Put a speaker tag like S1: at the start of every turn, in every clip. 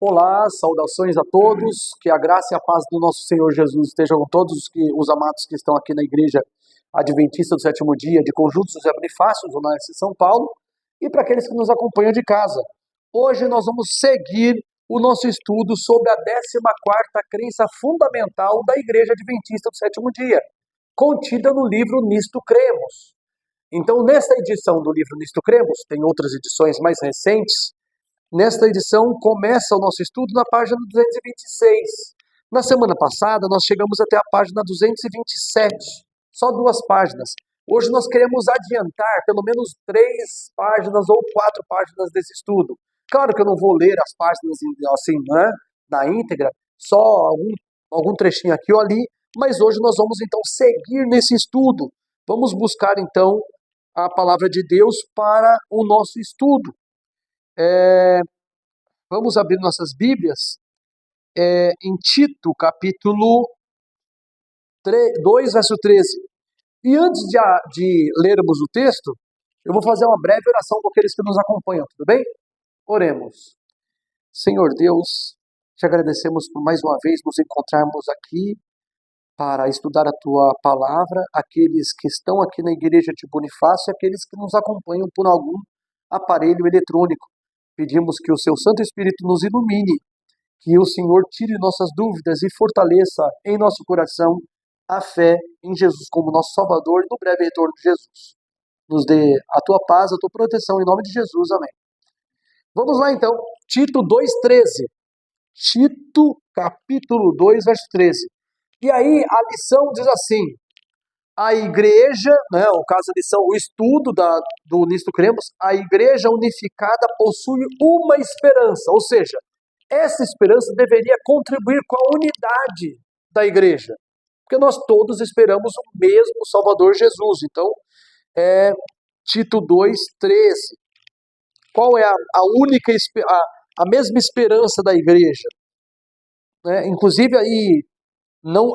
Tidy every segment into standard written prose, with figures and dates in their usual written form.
S1: Olá, saudações a todos, que a graça e a paz do nosso Senhor Jesus estejam com todos os amados que estão aqui na Igreja Adventista do Sétimo Dia de Conjunto José Bonifácio, Zona Oeste de São Paulo, e para aqueles que nos acompanham de casa. Hoje nós vamos seguir o nosso estudo sobre a 14ª crença fundamental da Igreja Adventista do Sétimo Dia, contida no livro Nisto Cremos. Então, nesta edição do livro Nisto Cremos, tem outras edições mais recentes. Nesta edição, começa o nosso estudo na página 226. Na semana passada, nós chegamos até a página 227, só 2 páginas. Hoje nós queremos adiantar pelo menos 3 páginas ou 4 páginas desse estudo. Claro que eu não vou ler as páginas assim, né, na íntegra, só algum trechinho aqui ou ali, mas hoje nós vamos então seguir nesse estudo. Vamos buscar então a palavra de Deus para o nosso estudo. Vamos abrir nossas Bíblias em Tito, capítulo 2, verso 13. E antes de lermos o texto, eu vou fazer uma breve oração com aqueles que nos acompanham, tudo bem? Oremos. Senhor Deus, te agradecemos por mais uma vez nos encontrarmos aqui para estudar a Tua Palavra, aqueles que estão aqui na Igreja de Bonifácio e aqueles que nos acompanham por algum aparelho eletrônico. Pedimos que o Seu Santo Espírito nos ilumine, que o Senhor tire nossas dúvidas e fortaleça em nosso coração a fé em Jesus como nosso Salvador e no breve retorno de Jesus. Nos dê a Tua paz, a Tua proteção, em nome de Jesus. Amém. Vamos lá então, Tito 2,13. Tito, capítulo 2, verso 13. E aí a lição diz assim: a igreja, né, no caso a lição, o estudo do Nisto Cremos, a igreja unificada possui uma esperança, ou seja, essa esperança deveria contribuir com a unidade da igreja, porque nós todos esperamos o mesmo Salvador Jesus. Então, Tito 2,13. Qual é a única, a mesma esperança da igreja? Inclusive aí não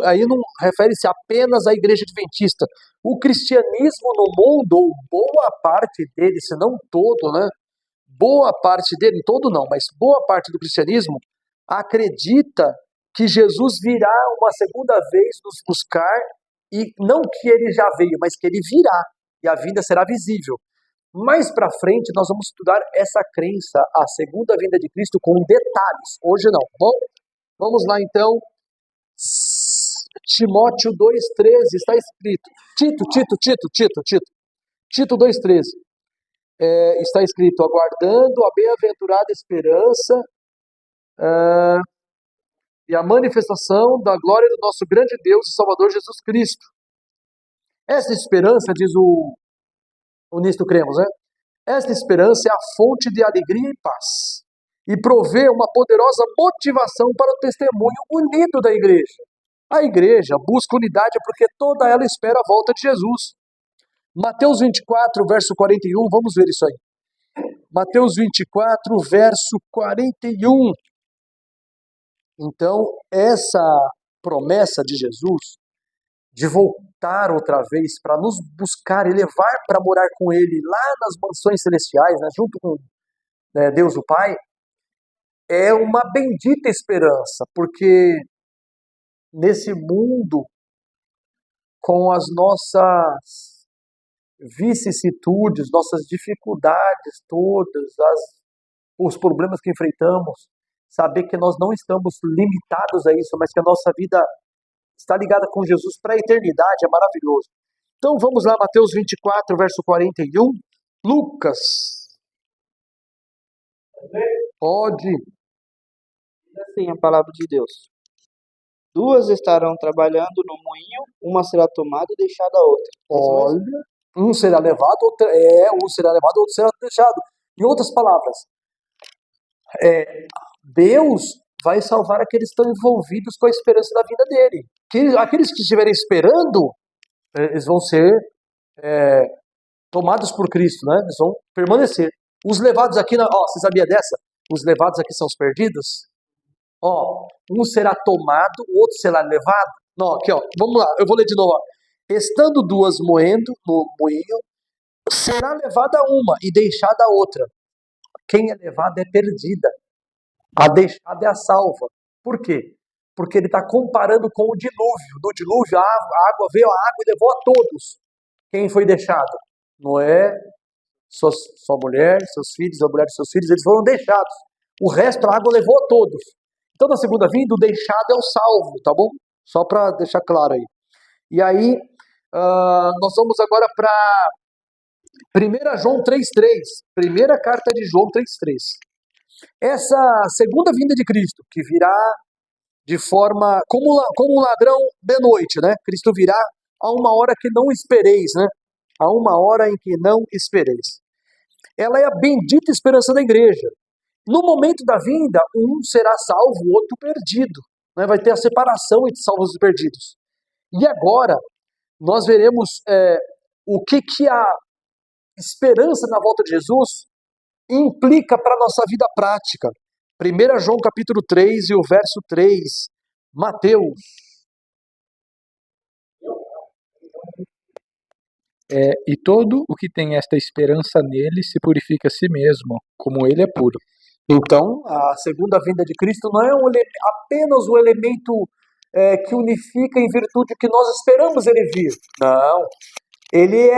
S1: refere-se apenas à igreja adventista. O cristianismo no mundo, ou boa parte dele, se não todo, né? Boa parte dele, todo não, mas boa parte do cristianismo acredita que Jesus virá uma segunda vez nos buscar, e não que ele já veio, mas que ele virá, e a vinda será visível. Mais para frente nós vamos estudar essa crença, a segunda vinda de Cristo, com detalhes. Hoje não, tá bom? Vamos lá então. Timóteo 2,13 está escrito. Tito 2,13. Está escrito: aguardando a bem-aventurada esperança e a manifestação da glória do nosso grande Deus e Salvador Jesus Cristo. Essa esperança, diz o Nisto Cremos, né? Esta esperança é a fonte de alegria e paz e provê uma poderosa motivação para o testemunho unido da igreja. A igreja busca unidade porque toda ela espera a volta de Jesus. Mateus 24, verso 41, vamos ver isso aí. Mateus 24, verso 41. Então, essa promessa de Jesus de voltar outra vez para nos buscar e levar para morar com Ele lá nas mansões celestiais, né, junto com Deus o Pai, é uma bendita esperança, porque nesse mundo, com as nossas vicissitudes, nossas dificuldades todas, os problemas que enfrentamos, saber que nós não estamos limitados a isso, mas que a nossa vida está ligada com Jesus para a eternidade, é maravilhoso. Então vamos lá, Mateus 24, verso 41. Lucas. Pode.
S2: Assim a palavra de Deus. 2 estarão trabalhando no moinho, uma será tomada e deixada a outra.
S1: Olha, um será levado, outro será deixado. Em outras palavras, Deus vai salvar aqueles que estão envolvidos com a esperança da vinda dele. Aqueles que estiverem esperando, eles vão ser tomados por Cristo, né? Eles vão permanecer. Os levados aqui, você sabia dessa? Os levados aqui são os perdidos? Um será tomado, o outro será levado. Não, aqui, vamos lá, eu vou ler de novo. Estando 2 moendo no moinho, será levada uma e deixada a outra. Quem é levado é perdida. A deixada é a salva. Por quê? Porque ele está comparando com o dilúvio. No dilúvio, a água veio, a água e levou a todos. Quem foi deixado? Noé, sua mulher, seus filhos, a mulher de seus filhos, eles foram deixados. O resto, a água levou a todos. Então, na segunda vinda, o deixado é o salvo, tá bom? Só para deixar claro aí. E aí, nós vamos agora para 1 João 3,3. Primeira carta de João 3,3. Essa segunda vinda de Cristo, que virá de forma como um ladrão de noite, né? Cristo virá a uma hora que não espereis, né? A uma hora em que não espereis. Ela é a bendita esperança da igreja. No momento da vinda, um será salvo, o outro perdido, né? Vai ter a separação entre salvos e perdidos. E agora, nós veremos o que a esperança na volta de Jesus implica para a nossa vida prática. 1 João capítulo 3 e o verso 3. Mateus.
S3: E todo o que tem esta esperança nele se purifica a si mesmo, como ele é puro.
S1: Então, a segunda vinda de Cristo não é apenas o elemento que unifica em virtude que nós esperamos ele vir. Não. Ele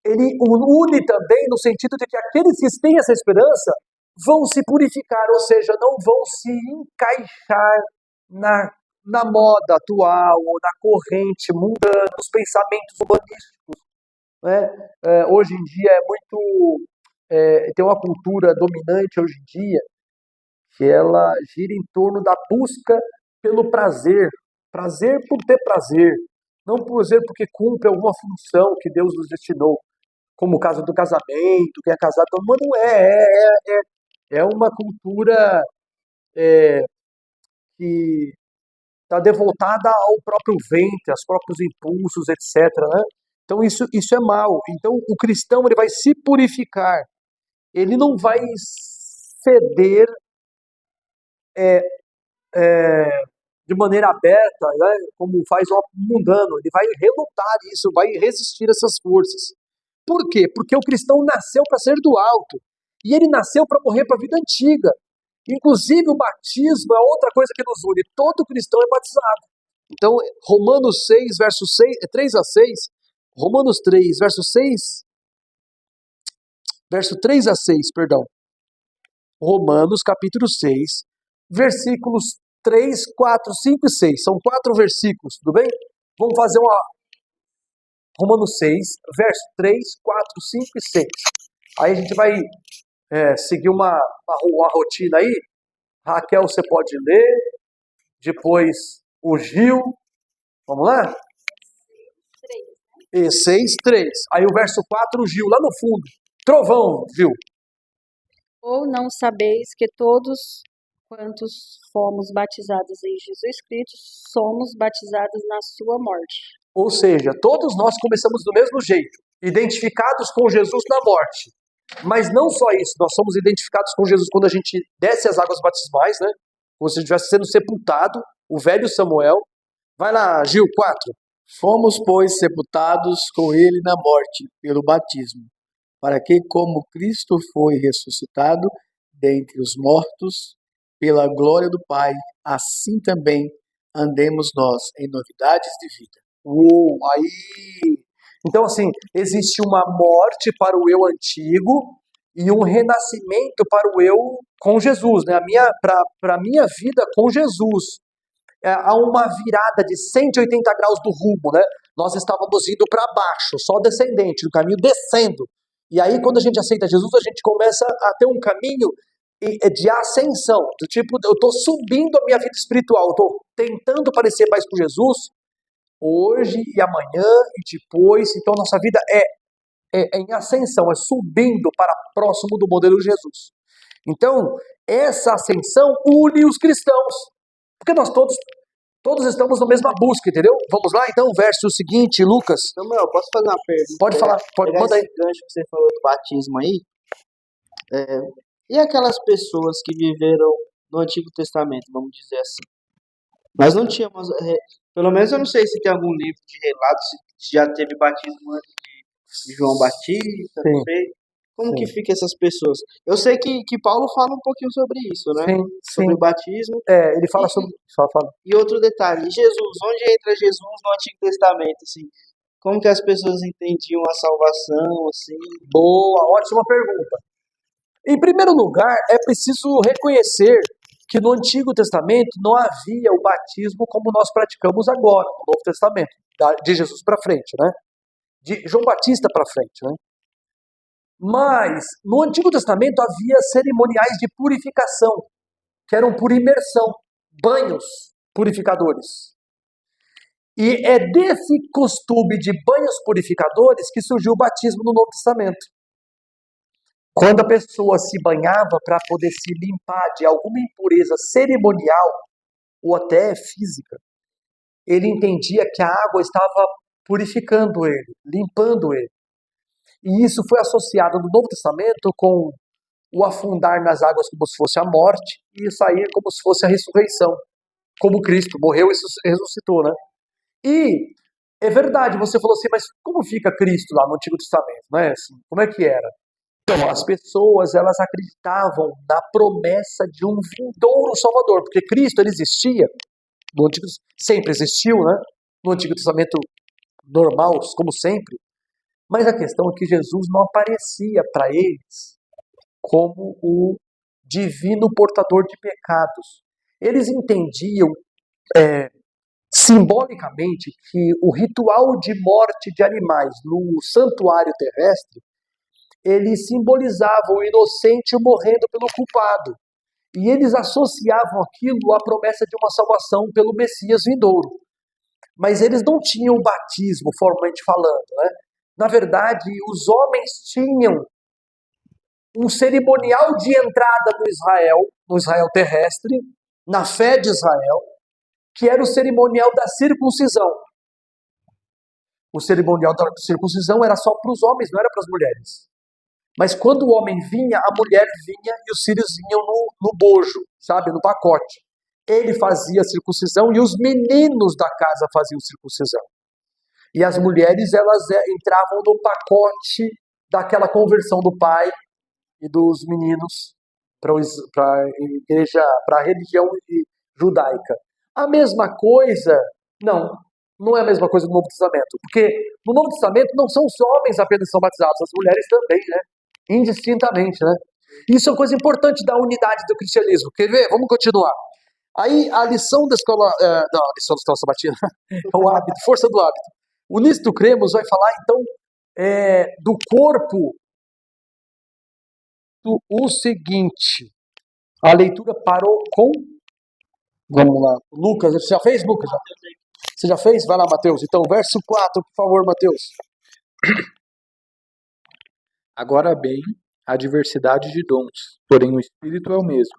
S1: une também no sentido de que aqueles que têm essa esperança vão se purificar, ou seja, não vão se encaixar na moda atual ou na corrente mundana, nos pensamentos humanísticos. Né? Hoje em dia tem uma cultura dominante hoje em dia que ela gira em torno da busca pelo prazer por ter prazer, não prazer porque cumpre alguma função que Deus nos destinou, como o caso do casamento, quem é casado, mas não é uma cultura que está devotada ao próprio ventre, aos próprios impulsos, etc. Né? Então isso é mal. Então o cristão ele vai se purificar, ele não vai ceder de maneira aberta, né, como faz o mundano. Ele vai relutar isso, vai resistir a essas forças. Por quê? Porque o cristão nasceu para ser do alto. E ele nasceu para morrer para a vida antiga. Inclusive o batismo é outra coisa que nos une. Todo cristão é batizado. Então, Romanos 6, verso 6, 3 a 6, Romanos 3, verso 3 a 6, perdão. Romanos capítulo 6, versículos 3, 4, 5 e 6. São 4 versículos, tudo bem? Vamos fazer Romanos 6, verso 3, 4, 5 e 6. Aí a gente vai seguir uma rotina aí. Raquel, você pode ler. Depois o Gil. Vamos lá? 6, 3. Aí o verso 4, o Gil, lá no fundo. Trovão, Gil.
S4: Ou não sabeis que todos quantos fomos batizados em Jesus Cristo, somos batizados na sua morte.
S1: Ou seja, todos nós começamos do mesmo jeito, identificados com Jesus na morte. Mas não só isso, nós somos identificados com Jesus quando a gente desce as águas batismais, né? Como se estivesse sendo sepultado, o velho Samuel. Vai lá, Gil, 4.
S5: Fomos, pois, sepultados com ele na morte pelo batismo, para que, como Cristo foi ressuscitado dentre os mortos, pela glória do Pai, assim também andemos nós em novidades de vida.
S1: Aí. Então, assim, existe uma morte para o eu antigo e um renascimento para o eu com Jesus, né? Para a minha vida com Jesus. Há uma virada de 180 graus do rumo, né? Nós estávamos indo para baixo, só descendente, do caminho descendo. E aí, quando a gente aceita Jesus, a gente começa a ter um caminho de ascensão, do tipo, eu estou subindo a minha vida espiritual, eu estou tentando parecer mais com Jesus, hoje e amanhã e depois. Então, nossa vida é em ascensão, é subindo para próximo do modelo de Jesus. Então, essa ascensão une os cristãos, porque nós todos estamos na mesma busca, entendeu? Vamos lá, então, verso seguinte, Lucas.
S2: Samuel, posso fazer uma pergunta?
S1: Pode falar, manda aí.
S2: Esse gancho que você falou do batismo aí, e aquelas pessoas que viveram no Antigo Testamento, vamos dizer assim? Nós não tínhamos, pelo menos eu não sei se tem algum livro de relatos, se já teve batismo antes de João Batista, não sei. Como que
S1: Sim.
S2: fica essas pessoas? Eu sei que Paulo fala um pouquinho sobre isso, né?
S1: Sim,
S2: Sobre
S1: sim.
S2: o batismo.
S1: Ele fala sobre. Fala.
S2: E outro detalhe, Jesus, onde entra Jesus no Antigo Testamento, assim? Como que as pessoas entendiam a salvação, assim?
S1: Boa, ótima pergunta. Em primeiro lugar, é preciso reconhecer que no Antigo Testamento não havia o batismo como nós praticamos agora, no Novo Testamento, de Jesus para frente, né? De João Batista para frente, né? Mas no Antigo Testamento havia cerimoniais de purificação, que eram por imersão, banhos purificadores. E é desse costume de banhos purificadores que surgiu o batismo no Novo Testamento. Quando a pessoa se banhava para poder se limpar de alguma impureza cerimonial ou até física, ele entendia que a água estava purificando ele, limpando ele. E isso foi associado no Novo Testamento com o afundar nas águas como se fosse a morte e sair como se fosse a ressurreição, como Cristo morreu e ressuscitou, né? E é verdade, você falou assim, mas como fica Cristo lá no Antigo Testamento, né? Assim, como é que era? Então, as pessoas, elas acreditavam na promessa de um vindouro Salvador, porque Cristo, ele existia, no Antigo, sempre existiu, né? No Antigo Testamento normal, como sempre, mas a questão é que Jesus não aparecia para eles como o divino portador de pecados. Eles entendiam simbolicamente que o ritual de morte de animais no santuário terrestre, ele simbolizava o inocente morrendo pelo culpado. E eles associavam aquilo à promessa de uma salvação pelo Messias vindouro. Mas eles não tinham o batismo, formalmente falando, né? Na verdade, os homens tinham um cerimonial de entrada no Israel terrestre, na fé de Israel, que era o cerimonial da circuncisão. O cerimonial da circuncisão era só para os homens, não era para as mulheres. Mas quando o homem vinha, a mulher vinha e os filhos vinham no bojo, sabe, no pacote. Ele fazia a circuncisão e os meninos da casa faziam circuncisão. E as mulheres, elas entravam no pacote daquela conversão do pai e dos meninos para a igreja, para a religião judaica. A mesma coisa, não é a mesma coisa no Novo Testamento, porque no Novo Testamento não são os homens apenas que são batizados, as mulheres também, né? Indistintamente, né? Isso é uma coisa importante da unidade do cristianismo. Quer ver? Vamos continuar. Aí a lição da escola, a lição da escola sabatina, é o hábito, força do hábito. O Nisto Cremos vai falar então do corpo o seguinte. A leitura parou com, vamos lá, Lucas, você já fez, Lucas? Você já fez? Vai lá, Mateus. Então, verso 4, por favor, Mateus.
S3: Agora bem, há diversidade de dons, porém o Espírito é o mesmo.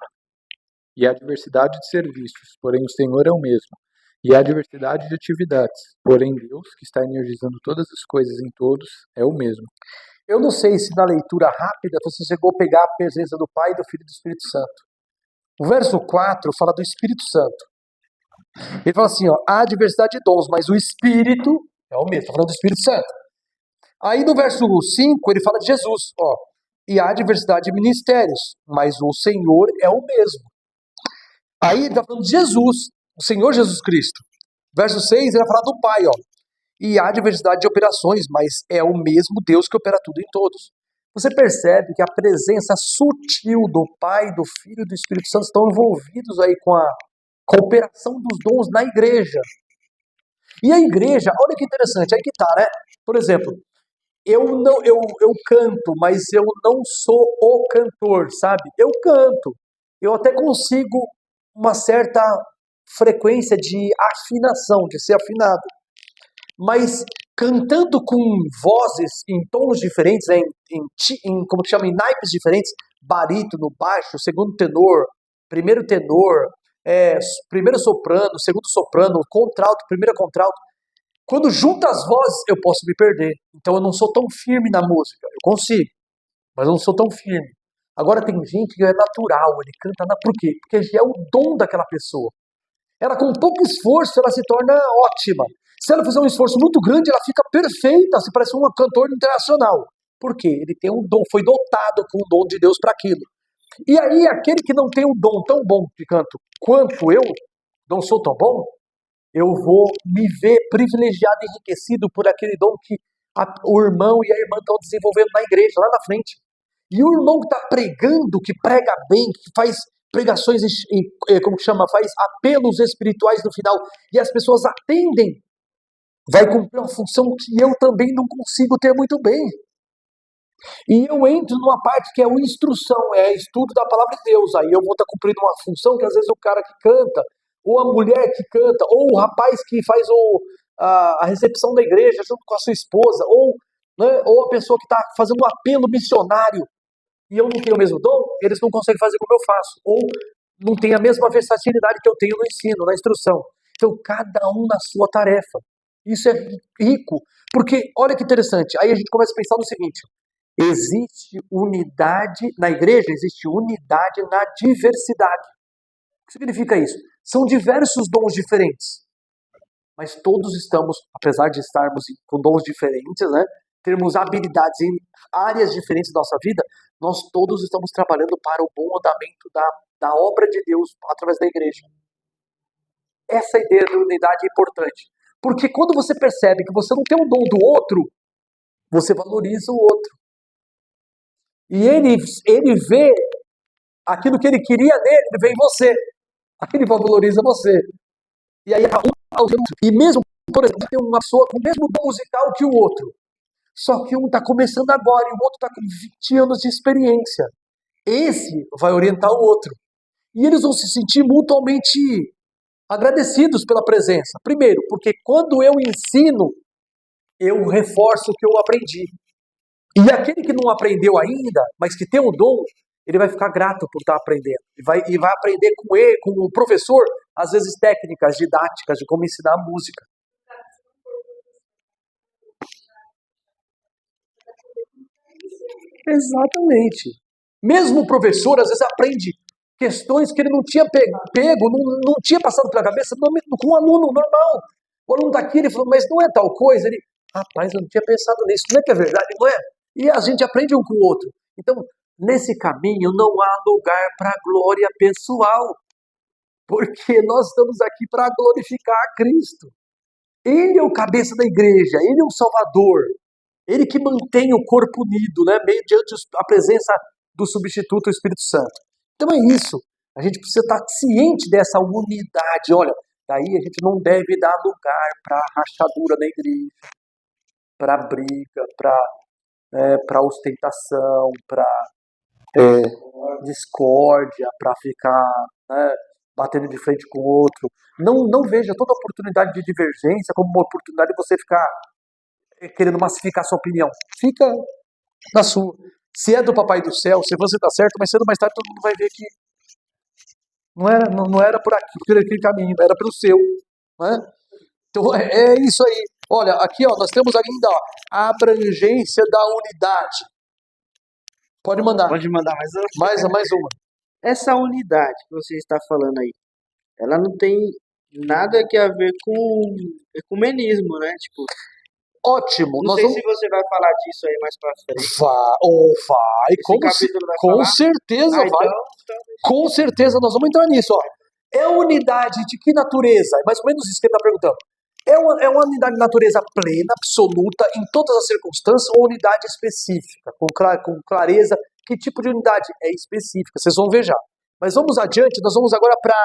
S3: E há diversidade de serviços, porém o Senhor é o mesmo. E há diversidade de atividades, porém Deus, que está energizando todas as coisas em todos, é o mesmo.
S1: Eu não sei se na leitura rápida você chegou a pegar a presença do Pai, do Filho e do Espírito Santo. O verso 4 fala do Espírito Santo. Ele fala assim, ó, há diversidade de dons, mas o Espírito é o mesmo. Está falando do Espírito Santo. Aí no verso 5 ele fala de Jesus, ó, e há diversidade de ministérios, mas o Senhor é o mesmo. Aí ele está falando de Jesus, o Senhor Jesus Cristo. Verso 6 ele vai falar do Pai, ó, e há diversidade de operações, mas é o mesmo Deus que opera tudo em todos. Você percebe que a presença sutil do Pai, do Filho e do Espírito Santo estão envolvidos aí com a cooperação dos dons na igreja. E a igreja, olha que interessante, aí que tá, né? Por exemplo, eu canto, mas eu não sou o cantor, sabe? Eu canto, eu até consigo uma certa frequência de afinação, de ser afinado. Mas cantando com vozes em tons diferentes, como que chama, em naipes diferentes, barítono, baixo, segundo tenor, primeiro tenor, primeiro soprano, segundo soprano, contralto, primeiro contralto. Quando junta as vozes, eu posso me perder. Então eu não sou tão firme na música. Eu consigo, mas eu não sou tão firme. Agora tem gente que é natural, ele canta, por quê? Porque já é o dom daquela pessoa. Ela com pouco esforço, ela se torna ótima. Se ela fizer um esforço muito grande, ela fica perfeita, se parece um cantor internacional. Por quê? Ele tem um dom, foi dotado com o dom de Deus para aquilo. E aí, aquele que não tem um dom tão bom de canto quanto eu, não sou tão bom, eu vou me ver privilegiado e enriquecido por aquele dom que o irmão e a irmã estão desenvolvendo na igreja, lá na frente. E o irmão que está pregando, que prega bem, que faz pregações, como que chama, faz apelos espirituais no final, e as pessoas atendem, vai cumprir uma função que eu também não consigo ter muito bem. E eu entro numa parte que é o instrução, é estudo da palavra de Deus. Aí eu vou estar cumprindo uma função que às vezes o cara que canta, ou a mulher que canta, ou o rapaz que faz a recepção da igreja junto com a sua esposa, ou a pessoa que está fazendo um apelo missionário, e eu não tenho o mesmo dom, eles não conseguem fazer como eu faço. Ou não tem a mesma versatilidade que eu tenho no ensino, na instrução. Então, cada um na sua tarefa. Isso é rico, porque olha que interessante, aí a gente começa a pensar no seguinte: existe unidade na igreja, existe unidade na diversidade. O que significa isso? São diversos dons diferentes, mas todos estamos, apesar de estarmos com dons diferentes, né, termos habilidades em áreas diferentes da nossa vida, nós todos estamos trabalhando para o bom andamento da obra de Deus através da igreja. Essa ideia de unidade é importante, porque quando você percebe que você não tem um dom do outro, você valoriza o outro. E ele vê aquilo que ele queria nele, ele vê em você. Aí ele valoriza você. E aí, e mesmo, por exemplo, tem uma pessoa com o mesmo dom musical que o outro. Só que um está começando agora e o outro está com 20 anos de experiência. Esse vai orientar o outro. E eles vão se sentir mutuamente agradecidos pela presença. Primeiro, porque quando eu ensino, eu reforço o que eu aprendi. E aquele que não aprendeu ainda, mas que tem o dom, ele vai ficar grato por estar aprendendo. E vai aprender com ele, com o professor, às vezes técnicas didáticas de como ensinar a música. Exatamente. Mesmo o professor, às vezes, aprende questões que ele não tinha pego, não tinha passado pela cabeça com um aluno normal. O aluno daqui, ele falou, mas não é tal coisa? Ele, rapaz, eu não tinha pensado nisso. Não é que é verdade? Não é? E a gente aprende um com o outro. Então, nesse caminho não há lugar para glória pessoal, porque nós estamos aqui para glorificar a Cristo. Ele é o cabeça da igreja, ele é o Salvador, ele que mantém o corpo unido, né, mediante a presença do substituto, o Espírito Santo. Então é isso, a gente precisa estar ciente dessa unidade. Olha, daí a gente não deve dar lugar para rachadura na igreja, para briga, para ostentação, para discórdia, para ficar, né, batendo de frente com o outro. Não veja toda oportunidade de divergência como uma oportunidade de você ficar querendo massificar sua opinião. Fica na sua. Se é do Papai do Céu, se você está certo, mas cedo ou mais tarde todo mundo vai ver que não era por aquele caminho, era pelo seu. Né? Então é isso aí. Olha, aqui ó, nós temos ainda a abrangência da unidade. Pode mandar.
S2: Pode mandar mais uma?
S1: Mais uma.
S2: Essa unidade que você está falando aí, ela não tem nada que a ver com ecumenismo, né? Tipo,
S1: ótimo.
S2: não sei se você vai falar disso aí mais pra frente.
S1: Vai. Com certeza vai.
S2: Então...
S1: Com certeza nós vamos entrar nisso. Ó. É unidade de que natureza? É mais ou menos isso que ele está perguntando. É uma unidade de natureza plena, absoluta, em todas as circunstâncias, ou unidade específica, com clareza? Que tipo de unidade? É específica, vocês vão ver já. Mas vamos adiante, nós vamos agora para...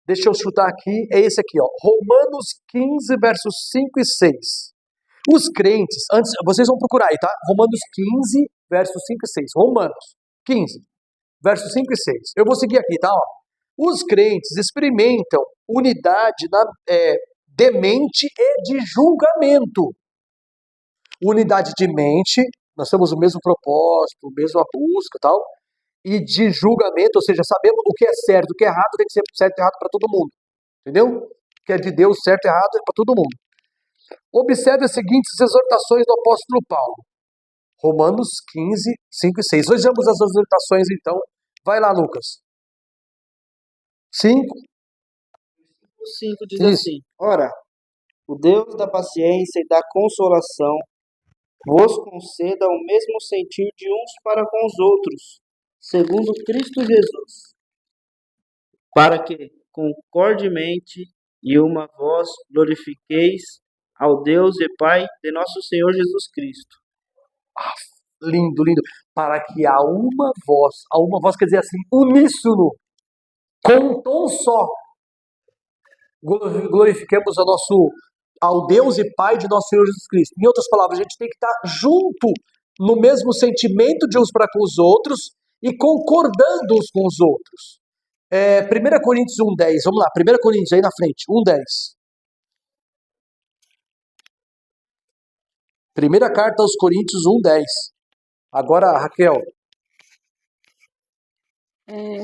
S1: Deixa eu chutar aqui, é esse aqui, ó. Romanos 15, versos 5 e 6. Os crentes, antes, vocês vão procurar aí, tá? Romanos 15, versos 5 e 6. Romanos 15, versos 5 e 6. Eu vou seguir aqui, tá? Ó. Os crentes experimentam unidade de mente e de julgamento. Unidade de mente, nós temos o mesmo propósito, a mesma busca e tal, e de julgamento, ou seja, sabemos o que é certo, o que é errado, tem que ser certo e errado para todo mundo. Entendeu? O que é de Deus, certo e errado, é para todo mundo. Observe as seguintes exortações do apóstolo Paulo. Romanos 15, 5 e 6. Vejamos as exortações então. Vai lá, Lucas. 5.
S2: O 5 diz assim: ora, o Deus da paciência e da consolação vos conceda o mesmo sentir de uns para com os outros, segundo Cristo Jesus, para que, concordemente e uma voz, glorifiqueis ao Deus e Pai de nosso Senhor Jesus Cristo.
S1: Lindo, lindo. Para que a uma voz quer dizer assim, uníssono, com um tom só, glorifiquemos ao Deus e Pai de nosso Senhor Jesus Cristo. Em outras palavras, a gente tem que estar junto no mesmo sentimento de uns para com os outros e concordando uns com os outros. 1 Coríntios 1,10, vamos lá, 1 Coríntios aí na frente, 1,10. Primeira carta aos Coríntios 1,10. Agora, Raquel.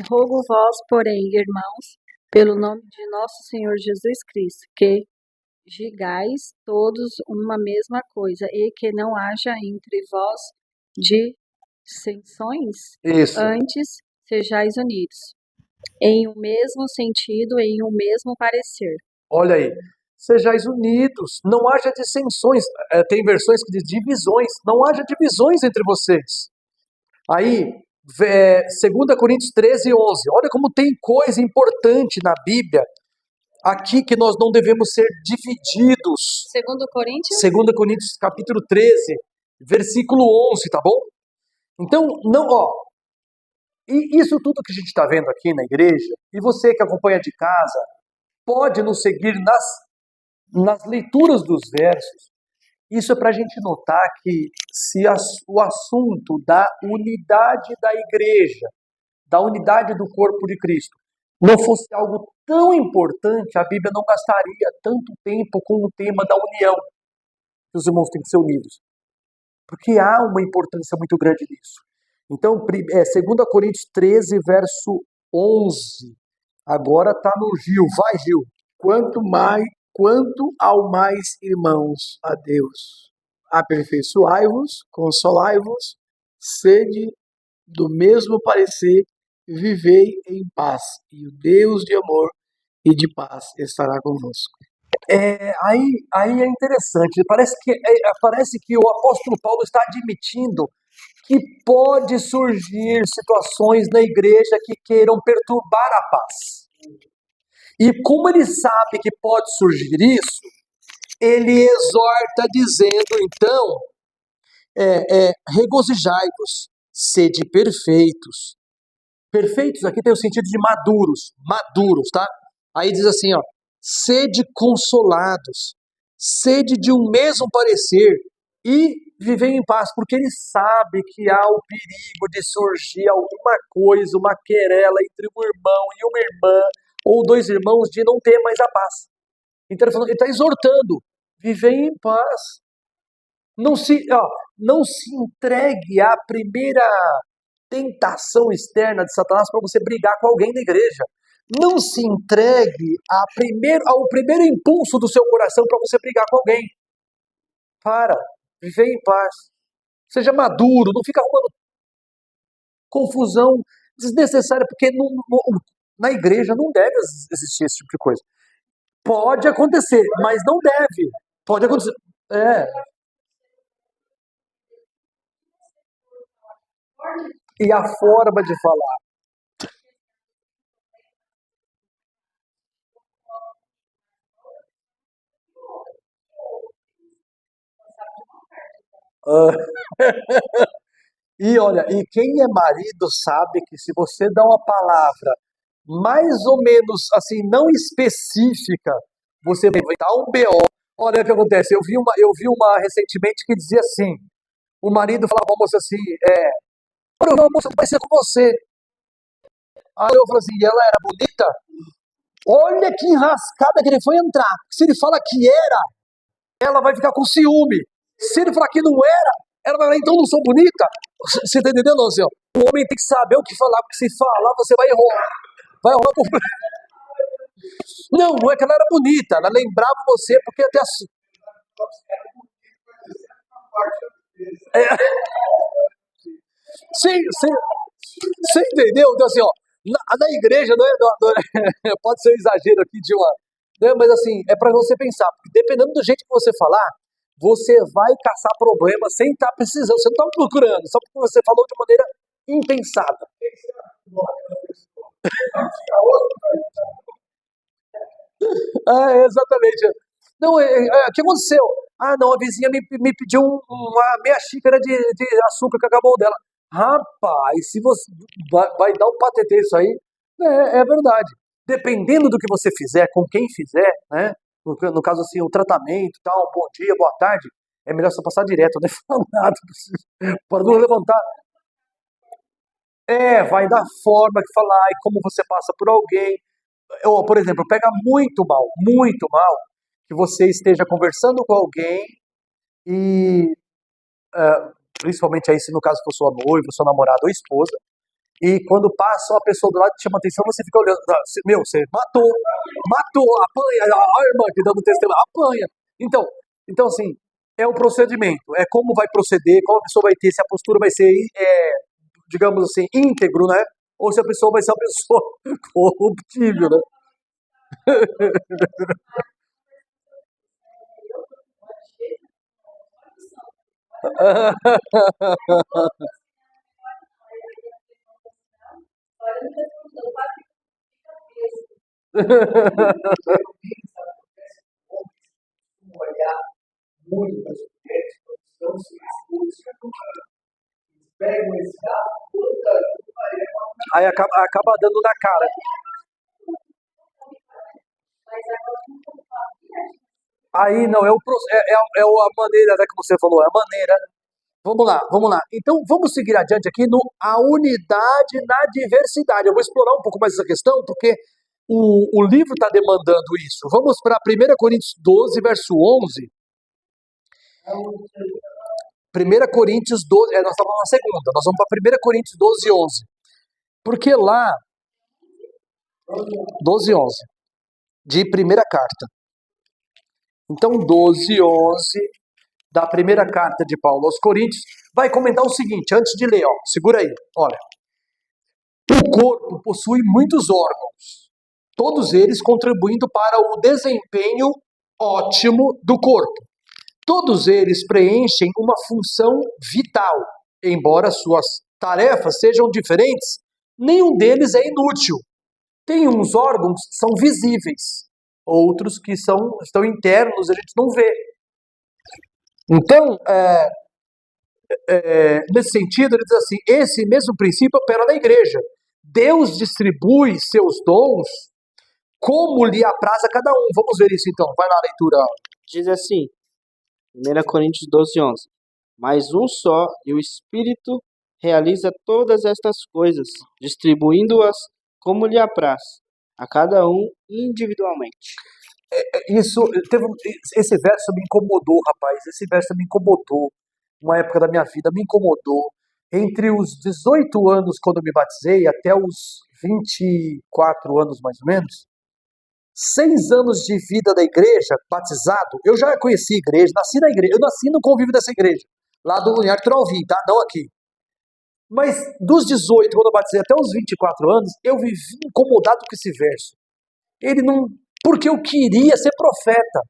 S4: Rogo vós, porém, irmãos, pelo nome de nosso Senhor Jesus Cristo, que digais todos uma mesma coisa, e que não haja entre vós dissensões,
S1: Isso.
S4: antes sejais unidos, em um mesmo sentido, em um mesmo parecer.
S1: Olha aí, sejais unidos, não haja dissensões. Tem versões que dizem divisões, não haja divisões entre vocês. Aí, 2 Coríntios 13, 11. Olha como tem coisa importante na Bíblia aqui que nós não devemos ser divididos.
S4: 2 Coríntios?
S1: 2 Coríntios capítulo 13, versículo 11, tá bom? Então, e isso tudo que a gente está vendo aqui na igreja, e você que acompanha de casa, pode nos seguir nas leituras dos versos. Isso é para a gente notar que se o assunto da unidade da igreja, da unidade do corpo de Cristo, não fosse algo tão importante, a Bíblia não gastaria tanto tempo com o tema da união. Os irmãos têm que ser unidos. Porque há uma importância muito grande nisso. Então, 2 Coríntios 13, verso 11. Agora está no Gil. Vai, Gil.
S5: Quanto ao mais, irmãos, a Deus, aperfeiçoai-vos, consolai-vos, sede do mesmo parecer, vivei em paz, e o Deus de amor e de paz estará convosco.
S1: Aí é interessante. Parece que o apóstolo Paulo está admitindo que pode surgir situações na igreja que queiram perturbar a paz. E como ele sabe que pode surgir isso, ele exorta dizendo, então, regozijai-vos, sede perfeitos. Perfeitos aqui tem o sentido de maduros, tá? Aí diz assim, sede consolados, sede de um mesmo parecer e vivei em paz, porque ele sabe que há o perigo de surgir alguma coisa, uma querela entre um irmão e uma irmã, ou dois irmãos, de não ter mais a paz. Então ele está exortando, vivei em paz. Não se entregue à primeira tentação externa de Satanás para você brigar com alguém da igreja. Não se entregue ao primeiro impulso do seu coração para você brigar com alguém. Viver em paz. Seja maduro, não fica arrumando confusão desnecessária, porque na igreja não deve existir esse tipo de coisa. Pode acontecer, mas não deve. Pode acontecer. E a forma de falar. E quem é marido sabe que se você dá uma palavra mais ou menos assim, não específica, você vai dar um BO. Olha o que acontece, eu vi uma recentemente que dizia assim, o marido falava pra moça assim, a moça vai ser com você. Aí eu falei assim, e ela era bonita? Olha que enrascada que ele foi entrar. Se ele fala que era, ela vai ficar com ciúme. Se ele falar que não era, ela vai falar, então não sou bonita? Você tá entendendo, assim, o homem tem que saber o que falar, porque se falar, você vai errar. Vai errar por... Não é que ela era bonita, ela lembrava você, porque até assim. Sim, você entendeu? Então, assim, na igreja, pode ser um exagero aqui de uma. Mas assim, é para você pensar, porque dependendo do jeito que você falar, você vai caçar problemas sem estar precisando, você não está procurando, só porque você falou de maneira impensada. Exatamente. Não, o que aconteceu? Ah, não, a vizinha me pediu uma meia xícara de açúcar que acabou dela. Rapaz, se você vai dar um patetê isso aí, é verdade. Dependendo do que você fizer, com quem fizer, né? No caso assim, o tratamento e tal, bom dia, boa tarde, é melhor você passar direto, não falar nada, para não levantar. Vai da forma que falar e como você passa por alguém. Ou, por exemplo, pega muito mal, que você esteja conversando com alguém e, principalmente aí se no caso for sua noiva, sua namorada ou esposa, e quando passa uma pessoa do lado que chama atenção, você fica olhando, meu, você matou, apanha, a irmã que dando testemunho, apanha. Então assim, é o procedimento, é como vai proceder, qual a pessoa vai ter, se a postura vai ser, digamos assim, íntegro, né? Ou se a pessoa vai ser uma pessoa corruptível, né?
S5: Olhar muito para as mulheres quando estão se pegam esse
S1: Aí acaba dando na cara. Aí não, é a maneira, né, que você falou, é a maneira. Vamos lá. Então, vamos seguir adiante aqui no a unidade na diversidade. Eu vou explorar um pouco mais essa questão, porque o livro está demandando isso. Vamos para 1 Coríntios 12, verso 11. 1 Coríntios 12, nós estamos na segunda, nós vamos para 1 Coríntios 12, 11. Porque lá, 12, 11, de primeira carta. Então, 12, 11, da primeira carta de Paulo aos Coríntios, vai comentar o seguinte, antes de ler, segura aí, olha. O corpo possui muitos órgãos, todos eles contribuindo para o desempenho ótimo do corpo. Todos eles preenchem uma função vital, embora suas tarefas sejam diferentes, nenhum deles é inútil. Tem uns órgãos que são visíveis, outros que estão internos, a gente não vê. Então, nesse sentido, ele diz assim, esse mesmo princípio opera na igreja. Deus distribui seus dons como lhe apraz a cada um. Vamos ver isso então, vai lá a leitura.
S2: Diz assim, 1 Coríntios 12, 11. Mas um só e o Espírito realiza todas estas coisas, distribuindo-as como lhe apraz, a cada um individualmente.
S1: Esse verso me incomodou, rapaz. Esse verso me incomodou. Uma época da minha vida me incomodou. Entre os 18 anos, quando eu me batizei, até os 24 anos, mais ou menos, 6 anos de vida da igreja, batizado, eu já conheci a igreja, nasci na igreja, eu nasci no convívio dessa igreja, lá do Arthur Alvim, tá? Não aqui. Mas dos 18, quando eu batizei, até os 24 anos, eu vivi incomodado com esse verso. Ele não... Porque eu queria ser profeta.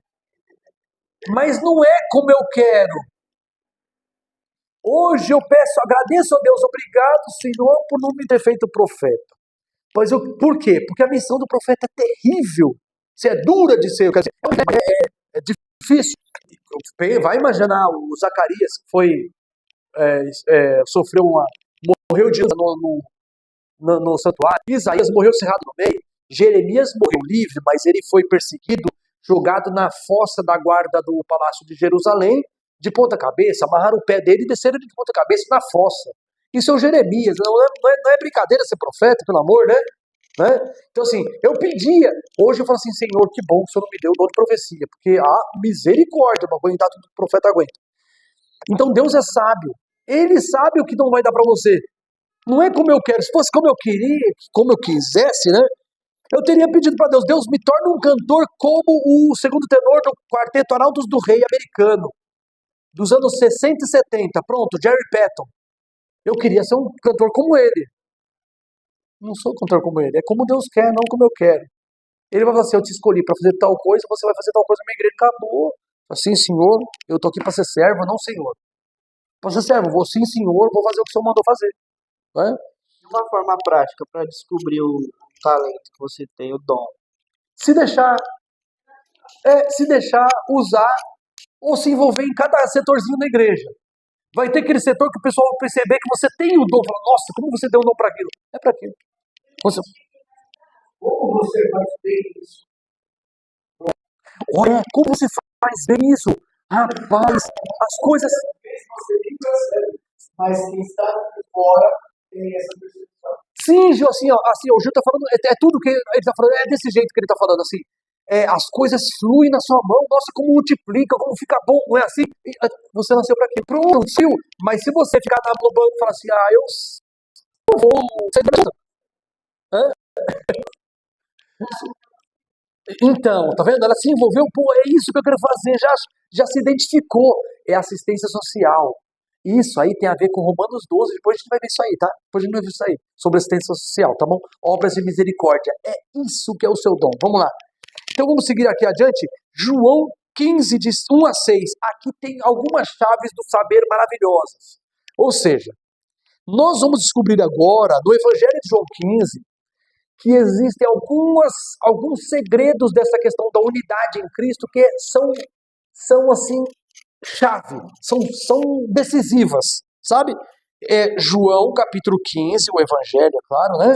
S1: Mas não é como eu quero. Hoje eu agradeço a Deus, obrigado, Senhor, por não me ter feito profeta. Mas por quê? Porque a missão do profeta é terrível. Você é dura de ser, quer dizer, é difícil. Vai imaginar o Zacarias, que foi, morreu de no santuário. Isaías morreu cerrado no meio. Jeremias morreu livre, mas ele foi perseguido, jogado na fossa da guarda do Palácio de Jerusalém, de ponta cabeça, amarraram o pé dele e desceram ele de ponta cabeça na fossa. Isso é o Jeremias, não é brincadeira ser profeta, pelo amor, né? Então assim, eu pedia, hoje eu falo assim, Senhor, que bom que o Senhor não me deu o dom de profecia, porque misericórdia, para aguentar tudo que o profeta aguenta. Então Deus é sábio, Ele sabe o que não vai dar para você. Não é como eu quero, se fosse como eu queria, como eu quisesse, né? Eu teria pedido para Deus, Deus me torna um cantor como o segundo tenor do quarteto Arautos do Rei americano, dos anos 60 e 70, pronto, Jerry Patton. Eu queria ser um cantor como ele. Não sou cantor como ele, é como Deus quer, não como eu quero. Ele vai falar assim, eu te escolhi para fazer tal coisa, você vai fazer tal coisa na minha igreja, acabou. Assim, senhor, eu estou aqui para ser servo, não senhor. Para ser servo, vou sim, senhor, vou fazer o que o senhor mandou fazer. Né?
S2: Uma forma prática para descobrir o talento que você tem, o dom.
S1: Se deixar usar ou se envolver em cada setorzinho da igreja. Vai ter aquele setor que o pessoal vai perceber que você tem o dom. Fala, nossa, como você deu o dom para aquilo? É para aquilo. Como você faz bem isso? Olha, como você faz bem isso? Rapaz, as coisas...
S5: Você nem percebe, mas quem está de fora tem essa percepção.
S1: Sim, Gil, assim, o Gil tá falando, é tudo que ele tá falando, é desse jeito que ele tá falando, assim. As coisas fluem na sua mão, nossa, como multiplica, como fica bom, não é assim? Você nasceu para quê? Pronto, Gil. Mas se você ficar na banco e falar assim, eu não vou ser graça. Então, tá vendo? Ela se envolveu, pô, é isso que eu quero fazer, já se identificou. É assistência social. Isso aí tem a ver com Romanos 12, depois a gente vai ver isso aí, tá? Depois a gente vai ver isso aí, sobre assistência social, tá bom? Obras de misericórdia. É isso que é o seu dom. Vamos lá. Então vamos seguir aqui adiante. João 15, de 1 a 6. Aqui tem algumas chaves do saber maravilhosas. Ou seja, nós vamos descobrir agora, no Evangelho de João 15, que existem alguns segredos dessa questão da unidade em Cristo que são assim, chave, são decisivas, sabe? João capítulo 15, o Evangelho, é claro, né?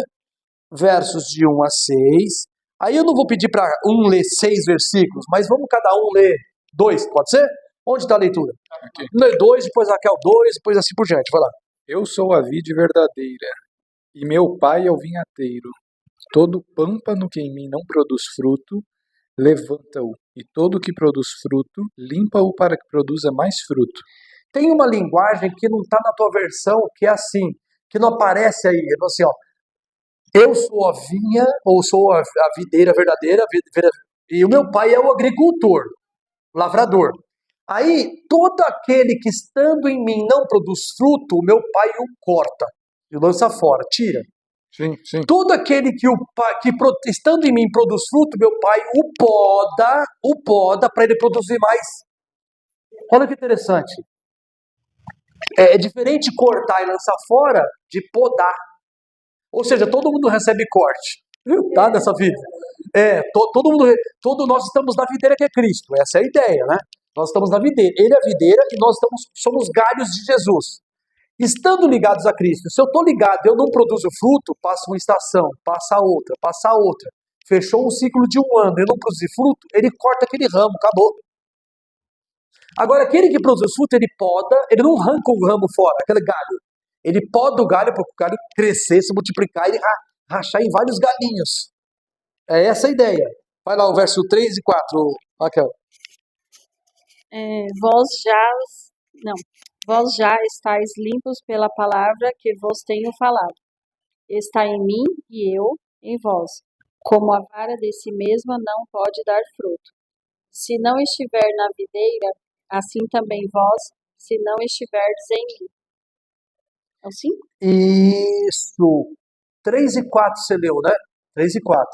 S1: Versos de 1 a 6. Aí eu não vou pedir para um ler 6 versículos, mas vamos cada um ler 2, pode ser? Onde está a leitura?
S3: Aqui.
S1: Lê 2, depois Raquel 2, depois assim por diante, vai lá.
S3: Eu sou a vide verdadeira, e meu pai é o vinhateiro. Todo pâmpano que em mim não produz fruto, levanta-o, e todo que produz fruto, limpa-o para que produza mais fruto.
S1: Tem uma linguagem que não está na tua versão, que é assim, que não aparece aí, é assim, ó. Eu sou a vinha, ou sou a videira verdadeira, e o meu pai é o agricultor, lavrador. Aí, todo aquele que estando em mim não produz fruto, o meu pai o corta e lança fora, tira.
S3: Sim, sim.
S1: Todo aquele que estando em mim produz fruto, meu pai o poda para ele produzir mais. Olha que interessante. É diferente cortar e lançar fora de podar. Ou seja, todo mundo recebe corte, tá, nessa vida. Todos nós estamos na videira que é Cristo, essa é a ideia, né? Nós estamos na videira, ele é a videira e nós somos galhos de Jesus. Estando ligados a Cristo, se eu estou ligado e eu não produzo fruto, passa uma estação, passa outra. Fechou um ciclo de 1 ano, eu não produzi fruto, ele corta aquele ramo, acabou. Agora, aquele que produz fruto, ele poda, ele não arranca o ramo fora, aquele galho. Ele poda o galho para o galho crescer, se multiplicar e rachar em vários galinhos. É essa a ideia. Vai lá o verso 3 e 4, Raquel.
S4: Vós já estáis limpos pela palavra que vos tenho falado. Está em mim e eu em vós. Como a vara de si mesma não pode dar fruto, se não estiver na videira, assim também vós, se não estiverdes em mim. É assim?
S1: Isso. 3 e 4 você leu, né? 3 e 4.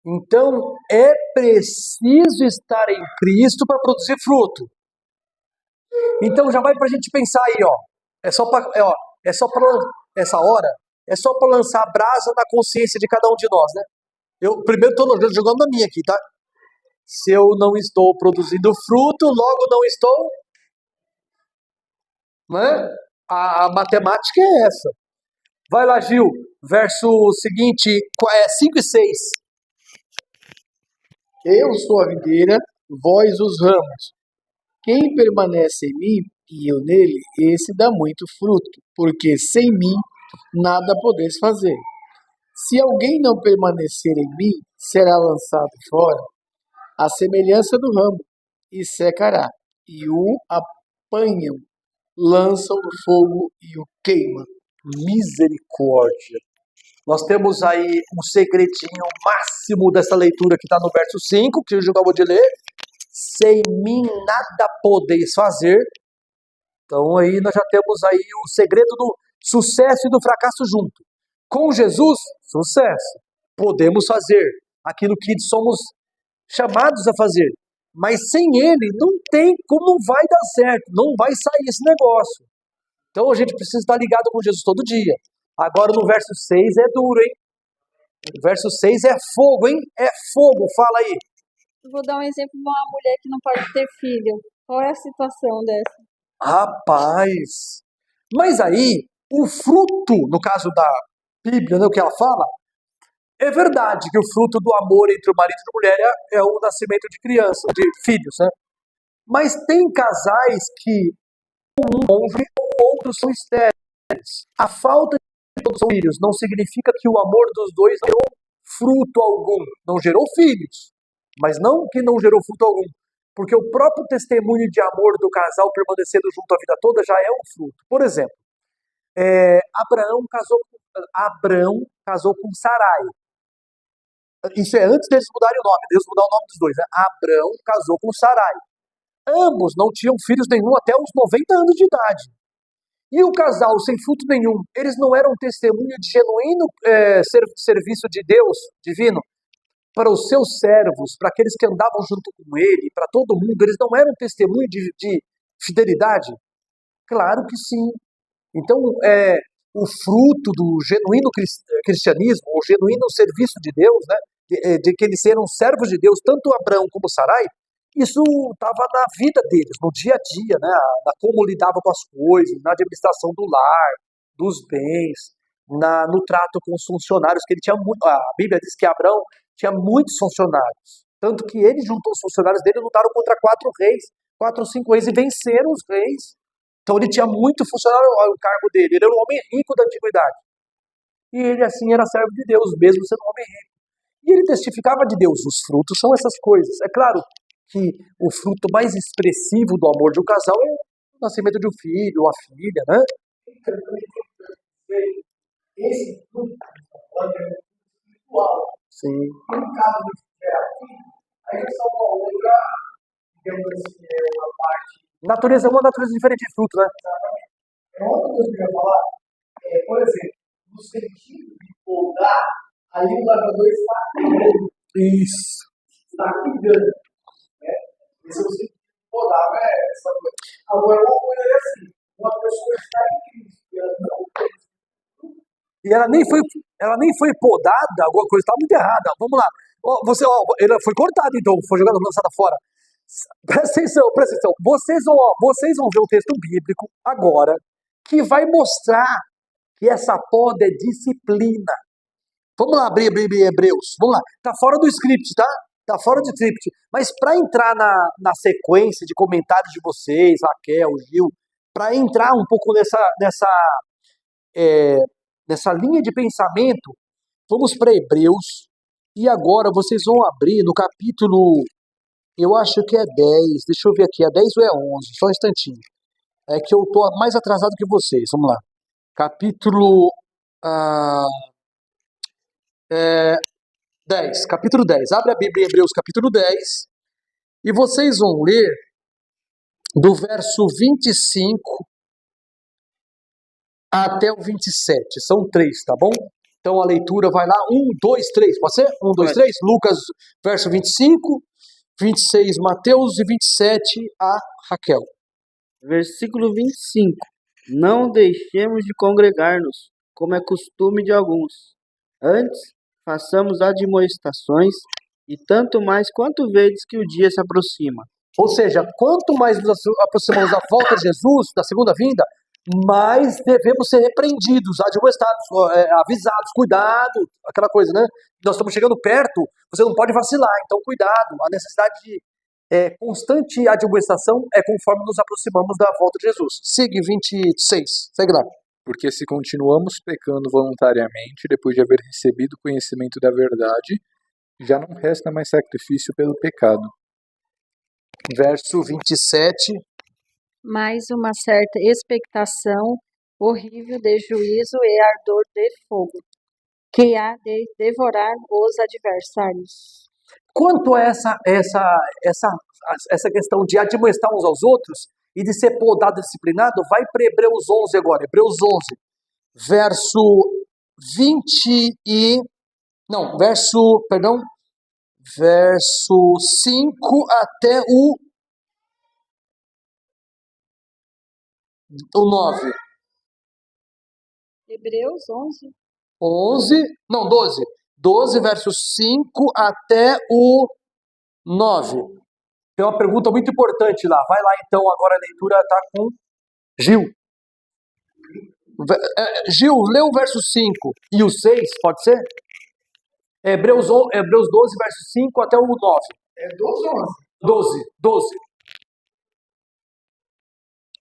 S1: Então, é preciso estar em Cristo para produzir fruto. Então, já vai para a gente pensar aí, ó. Essa hora, é só para lançar a brasa na consciência de cada um de nós, né? Eu primeiro estou jogando na minha aqui, tá? Se eu não estou produzindo fruto, logo não estou... Né? A matemática é essa. Vai lá, Gil. Verso seguinte, 5 e 6.
S5: Eu sou a videira, vós os ramos. Quem permanece em mim e eu nele, esse dá muito fruto, porque sem mim nada podeis fazer. Se alguém não permanecer em mim, será lançado fora, à semelhança do ramo, e secará, e o apanham, lançam no fogo e o queimam.
S1: Misericórdia. Nós temos aí um segredinho máximo dessa leitura que está no verso 5, que eu já acabou de ler. Sem mim nada podeis fazer. Então aí nós já temos aí o segredo do sucesso e do fracasso junto. Com Jesus, sucesso. Podemos fazer aquilo que somos chamados a fazer. Mas sem ele, não tem como vai dar certo, não vai sair esse negócio. Então a gente precisa estar ligado com Jesus todo dia. Agora no verso 6 é duro, hein? O verso 6 é fogo, hein? É fogo, fala aí.
S4: Eu vou dar um exemplo de uma mulher que não pode ter filho. Qual é a situação dessa?
S1: Rapaz! Mas aí, o fruto, no caso da Bíblia, né, o que ela fala, é verdade que o fruto do amor entre o marido e a mulher é o nascimento de crianças, de filhos, né? Mas tem casais que um convivem ou outros são estéreis. A falta de todos os filhos não significa que o amor dos dois não gerou fruto algum. Não gerou filhos, mas não que não gerou fruto algum. Porque o próprio testemunho de amor do casal permanecendo junto a vida toda já é um fruto. Por exemplo, Abraão casou com Sarai. Isso é antes deles mudarem o nome, Deus mudar o nome dos dois. Né? Abraão casou com Sarai. Ambos não tinham filhos nenhum até os 90 anos de idade. E o casal sem fruto nenhum, eles não eram testemunho de genuíno serviço de Deus divino para os seus servos, para aqueles que andavam junto com ele, para todo mundo, eles não eram testemunho de fidelidade? Claro que sim. Então, o fruto do genuíno cristianismo, o genuíno serviço de Deus, né, de que eles eram servos de Deus, tanto Abraão como Sarai, isso estava na vida deles, no dia a dia, né, na como lidava com as coisas, na administração do lar, dos bens, no trato com os funcionários, que ele tinha a Bíblia diz que Abraão tinha muitos funcionários, tanto que ele juntou os funcionários dele e lutaram contra 4 ou 5 reis, e venceram os reis. Então ele tinha muito funcionário ao cargo dele, ele era um homem rico da antiguidade. E ele assim era servo de Deus, mesmo sendo um homem rico. E ele testificava de Deus, os frutos são essas coisas. É claro que o fruto mais expressivo do amor de um casal é o nascimento de um filho, ou a filha, né? Esse fruto pode ser espiritual. Sim. No caso de aqui, aí é só uma outra, digamos assim, uma parte. Natureza é uma natureza diferente de fruto, né? Exatamente. Outra coisa que eu ia falar por exemplo, no sentido de podar, ali o lavrador está cuidando. Isso. Está cuidando. Né? Esse é o sentido de podar, né? Essa coisa. Agora, uma coisa é assim: uma pessoa está em Cristo e ela não tem. E ela nem foi podada, alguma coisa está muito errada. Vamos lá. Ela foi cortada, então, foi jogada, lançada fora. Presta atenção. Vocês vão ver o texto bíblico agora, que vai mostrar que essa poda é disciplina. Vamos lá abrir Hebreus. Vamos lá. Está fora do script, tá? Está fora do script. Mas para entrar na sequência de comentários de vocês, Raquel, Gil, para entrar um pouco nessa linha de pensamento, vamos para Hebreus. E agora vocês vão abrir no capítulo, eu acho que é 10. Deixa eu ver aqui, é 10 ou é 11? Só um instantinho. É que eu estou mais atrasado que vocês. Vamos lá. Capítulo 10. Capítulo 10. Abre a Bíblia em Hebreus, capítulo 10. E vocês vão ler do verso 25 até o 27. São 3, tá bom? Então a leitura vai lá. 1, 2, 3. Pode ser? 1, 2, 3. Lucas, verso 25. 26, Mateus. E 27, a Raquel.
S2: Versículo 25. Não deixemos de congregar-nos, como é costume de alguns. Antes, façamos admoestações, e tanto mais quanto vedes que o dia se aproxima.
S1: Ou seja, quanto mais nos aproximamos da volta de Jesus, da segunda vinda, mais devemos ser repreendidos, admoestados, avisados, cuidado, aquela coisa, né? Nós estamos chegando perto, você não pode vacilar, então cuidado. A necessidade de constante admoestação é conforme nos aproximamos da volta de Jesus. Siga 26, segue lá.
S3: Porque se continuamos pecando voluntariamente, depois de haver recebido conhecimento da verdade, já não resta mais sacrifício pelo pecado.
S1: Verso 27.
S4: Mais uma certa expectação horrível de juízo e ardor de fogo, que há de devorar os adversários.
S1: Quanto a essa questão de admoestar uns aos outros e de ser podado, disciplinado, vai para Hebreus 11 agora. Hebreus 11, verso verso 5 até o 9.
S4: Hebreus 11.
S1: 12. 12, versos 5 até o 9. Tem uma pergunta muito importante lá. Vai lá então, agora a leitura está com Gil. Gil, lê o verso 5 e o 6, pode ser? Hebreus 12, verso 5 até o 9.
S5: É 12 ou 11?
S1: 12.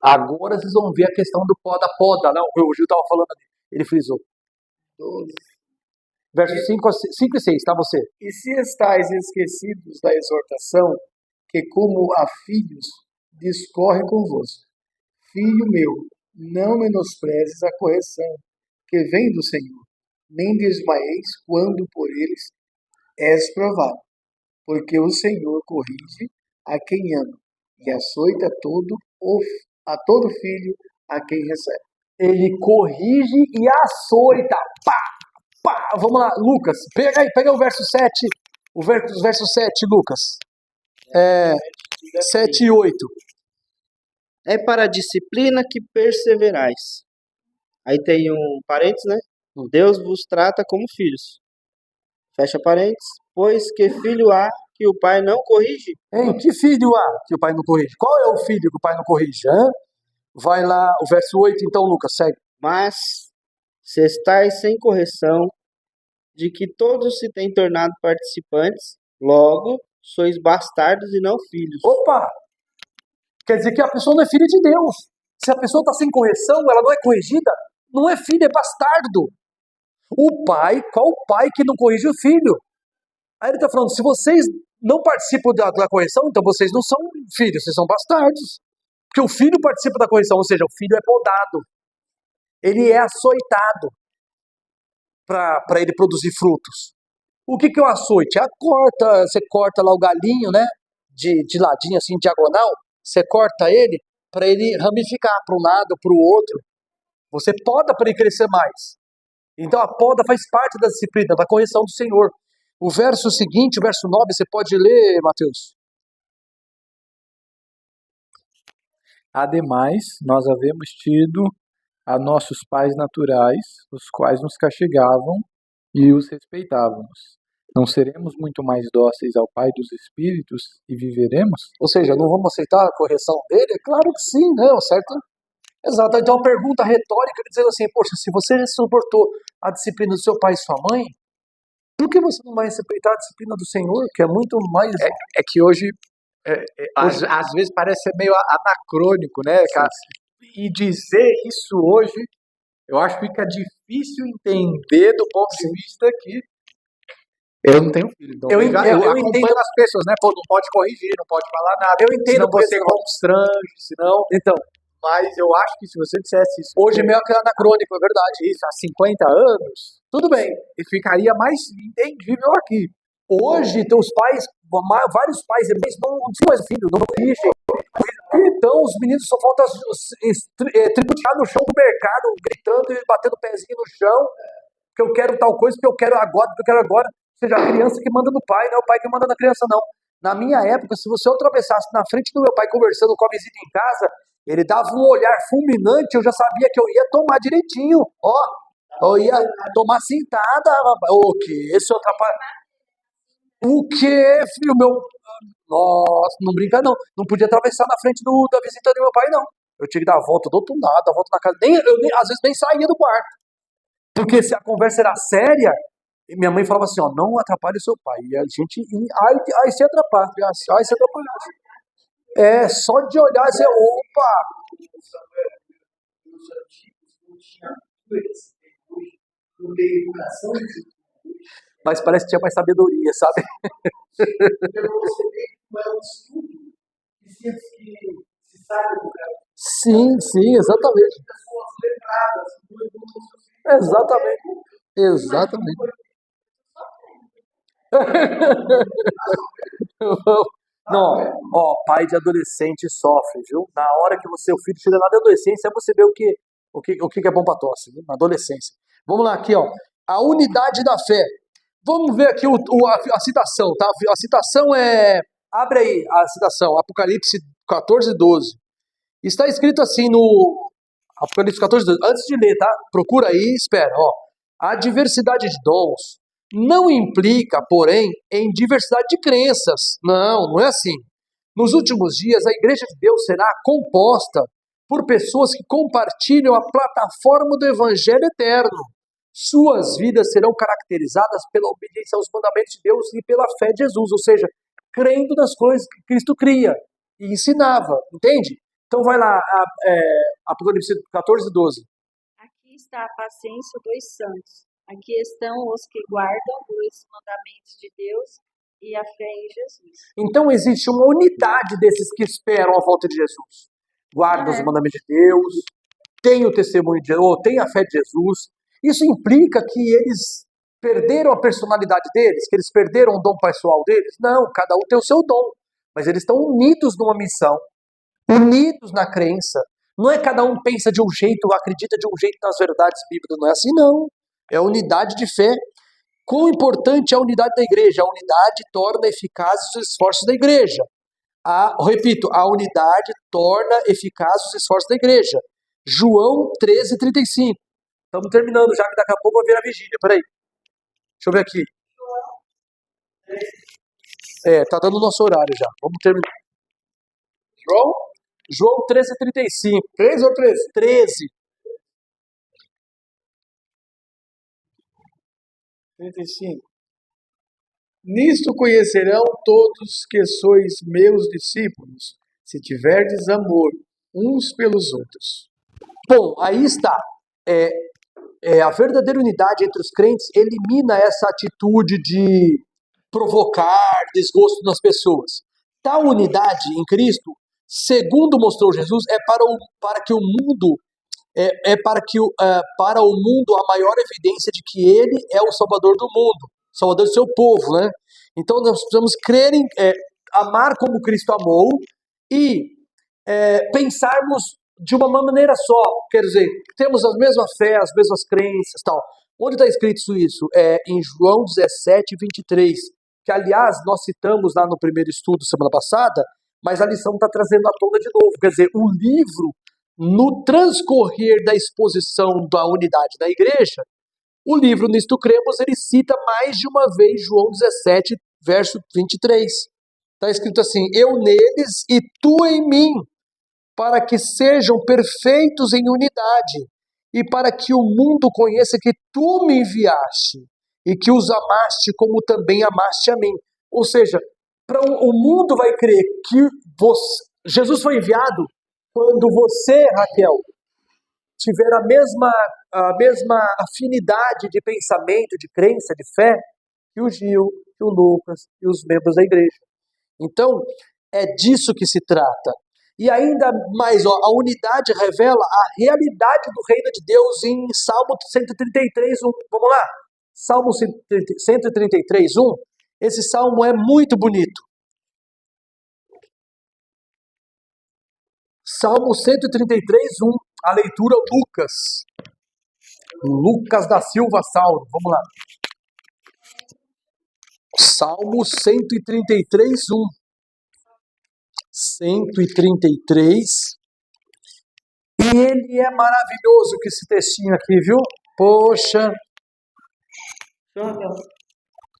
S1: Agora vocês vão ver a questão da poda, não? O Gil estava falando ali. Ele frisou.
S5: 12.
S1: Verso 5 e 6, tá você?
S5: E se estáis esquecidos da exortação, que como a filhos discorre convosco, filho meu, não menosprezes a correção que vem do Senhor, nem desmaieis quando por eles és provado, porque o Senhor corrige a quem ama e açoita a todo filho a quem recebe.
S1: Ele corrige e açoita. Pá! Vamos lá, Lucas, pega o verso 7. O verso 7, Lucas. 7 e 8.
S2: É para a disciplina que perseverais. Aí tem um parênteses, né? Deus vos trata como filhos. Fecha parênteses. Pois que filho há que o pai não corrige?
S1: Hein? Que filho há que o pai não corrige? Qual é o filho que o pai não corrige? Hã? Vai lá, o verso 8, então, Lucas, segue.
S2: Mas se estáis sem correção, de que todos se têm tornado participantes, logo sois bastardos e não filhos.
S1: Opa! Quer dizer que a pessoa não é filha de Deus. Se a pessoa está sem correção, ela não é corrigida, não é filho, é bastardo. Qual pai que não corrige o filho? Aí ele está falando, se vocês não participam da correção, então vocês não são filhos, vocês são bastardos. Porque o filho participa da correção, ou seja, o filho é podado. Ele é açoitado para ele produzir frutos. O que é o açoite? Você corta lá o galinho, né? De ladinho, assim, diagonal. Você corta ele para ele ramificar para um lado, para o outro. Você poda para ele crescer mais. Então a poda faz parte da disciplina, da correção do Senhor. O verso seguinte, o verso 9, você pode ler, Mateus?
S3: Ademais, nós havemos tido a nossos pais naturais, os quais nos castigavam e os respeitávamos. Não seremos muito mais dóceis ao Pai dos Espíritos e viveremos?
S1: Ou seja, não vamos aceitar a correção dele? Claro que sim, né? Certo? Exato. Então, a pergunta retórica dizendo assim, poxa, se você suportou a disciplina do seu pai e sua mãe, por que você não vai respeitar a disciplina do Senhor, que é muito mais...
S3: É que hoje, às vezes parece ser meio anacrônico, né, cara? E dizer isso hoje, eu acho que fica difícil entender do ponto de vista que eu não tenho filho. Então eu acompanho
S1: entendo
S3: as pessoas, né? Pô, não pode corrigir, não pode falar nada.
S1: Eu entendo,
S3: senão você constrange, senão...
S1: Então,
S3: mas eu acho que se você dissesse isso...
S1: Hoje meio que é anacrônico, é verdade.
S3: Isso, há 50 anos,
S1: tudo bem.
S3: E ficaria mais entendível aqui.
S1: Hoje, teus pais, vários pais e mães não tinham mais filho, não corrigem. Então, os meninos só faltam tripudiar no chão do mercado, gritando e batendo o pezinho no chão, que eu quero tal coisa, que eu quero agora, que eu quero agora. Ou seja, a criança que manda no pai, não é o pai que manda na criança, não. Na minha época, se você atravessasse na frente do meu pai conversando com a visita em casa, ele dava um olhar fulminante, eu já sabia que eu ia tomar direitinho. Eu ia tomar sentada. O quê? Esse atrapalha. O quê, filho meu? Nossa, não brinca não. Não podia atravessar na frente da visita do meu pai, não. Eu tinha que dar a volta do outro lado, a volta na casa. Às vezes nem saía do quarto. Porque se a conversa era séria, minha mãe falava assim, não atrapalhe o seu pai. E a gente, aí se atrapalha. Aí se atrapalha. Só de olhar, você, opa! Mas parece que tinha mais sabedoria, sabe? Sim, exatamente. Exatamente. Não, pai de adolescente sofre, viu? Na hora que o seu filho chega lá na adolescência, você vê o que é bom para tosse, viu? Na adolescência. Vamos lá aqui, a unidade da fé. Vamos ver aqui a citação, tá? A citação é... Abre aí a citação, Apocalipse 14, 12. Está escrito assim no Apocalipse 14, 12. Antes de ler, tá? Procura aí e espera. Ó. A diversidade de dons não implica, porém, em diversidade de crenças. Não é assim. Nos últimos dias, a Igreja de Deus será composta por pessoas que compartilham a plataforma do Evangelho eterno. Suas vidas serão caracterizadas pela obediência aos mandamentos de Deus e pela fé de Jesus, ou seja, crendo nas coisas que Cristo cria e ensinava, entende? Então vai lá, Apocalipse 14, 12.
S4: Aqui está a paciência dos santos. Aqui estão os que guardam os mandamentos de Deus e a fé em Jesus.
S1: Então existe uma unidade desses que esperam a volta de Jesus. Guardam os mandamentos de Deus, tem o testemunho de Deus, tem a fé de Jesus. Isso implica que eles perderam a personalidade deles, que eles perderam o dom pessoal deles? Não, cada um tem o seu dom. Mas eles estão unidos numa missão, unidos na crença. Não é cada um pensa de um jeito, acredita de um jeito nas verdades bíblicas. Não é assim, não. É a unidade de fé. Quão importante é a unidade da igreja? A unidade torna eficazes os esforços da igreja. Repito, a unidade torna eficazes os esforços da igreja. João 13, 35. Estamos terminando já, que daqui a pouco vai vir a vigília. Peraí. Deixa eu ver aqui. Tá dando o nosso horário já. Vamos terminar. João 13, 35. 13 ou 13? 13.
S5: 35. Nisto conhecerão todos que sois meus discípulos, se tiverdes amor uns pelos outros.
S1: Bom, aí está. A verdadeira unidade entre os crentes elimina essa atitude de provocar desgosto nas pessoas. Tal unidade em Cristo, segundo mostrou Jesus, é para que o mundo para o mundo a maior evidência de que Ele é o Salvador do mundo, Salvador do seu povo, né? Então nós precisamos crer amar como Cristo amou e pensarmos de uma maneira só, quer dizer, temos a mesma fé, as mesmas crenças, tal. Onde está escrito isso? Em João 17, 23, que aliás nós citamos lá no primeiro estudo semana passada, mas a lição está trazendo à tona de novo, quer dizer, o livro, no transcorrer da exposição da unidade da igreja, o livro Nisto Cremos, ele cita mais de uma vez João 17, verso 23. Está escrito assim, eu neles e tu em mim, para que sejam perfeitos em unidade, e para que o mundo conheça que tu me enviaste, e que os amaste como também amaste a mim. Ou seja, o mundo vai crer que Jesus foi enviado quando você, Raquel, tiver a mesma afinidade de pensamento, de crença, de fé, que o Gil, que o Lucas e os membros da igreja. Então, é disso que se trata. E ainda mais, a unidade revela a realidade do reino de Deus em Salmo 133, 1. Vamos lá? Salmo 133, 1. Esse salmo é muito bonito. Salmo 133, 1. A leitura Lucas. Lucas da Silva Sauro. Vamos lá. Salmo 133, 1. 133. E ele é maravilhoso que esse textinho aqui, viu? Poxa.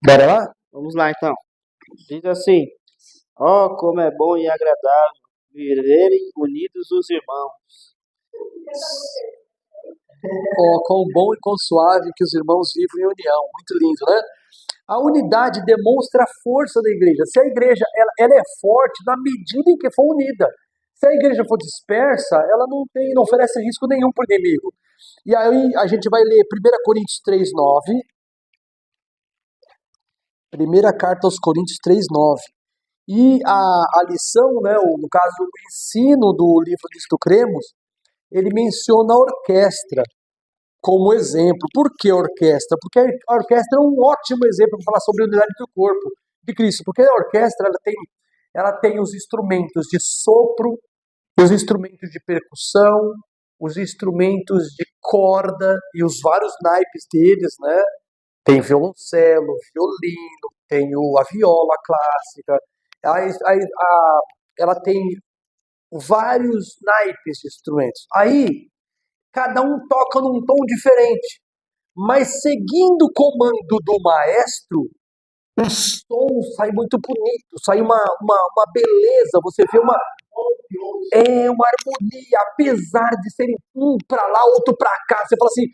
S1: Bora lá?
S2: Vamos lá então. Diz assim: ó, como é bom e agradável viverem unidos os irmãos.
S1: Ó, quão bom e quão suave que os irmãos vivem em união. Muito lindo, né? A unidade demonstra a força da igreja. Se a igreja ela é forte na medida em que for unida. Se a igreja for dispersa, ela não oferece risco nenhum para o inimigo. E aí a gente vai ler 1 Coríntios 3, 9. Primeira carta aos Coríntios 3, 9. E a lição, né, no caso o ensino do livro Nisto Cremos, ele menciona a orquestra como exemplo. Por que a orquestra? Porque a orquestra é um ótimo exemplo para falar sobre a unidade do corpo de Cristo. Porque a orquestra ela tem os instrumentos de sopro, os instrumentos de percussão, os instrumentos de corda e os vários naipes deles, né? Tem violoncelo, violino, tem a viola clássica, ela tem vários naipes de instrumentos. Aí, cada um toca num tom diferente, mas seguindo o comando do maestro, o som sai muito bonito, sai uma beleza, você vê uma harmonia, apesar de serem um para lá, outro para cá. Você fala assim,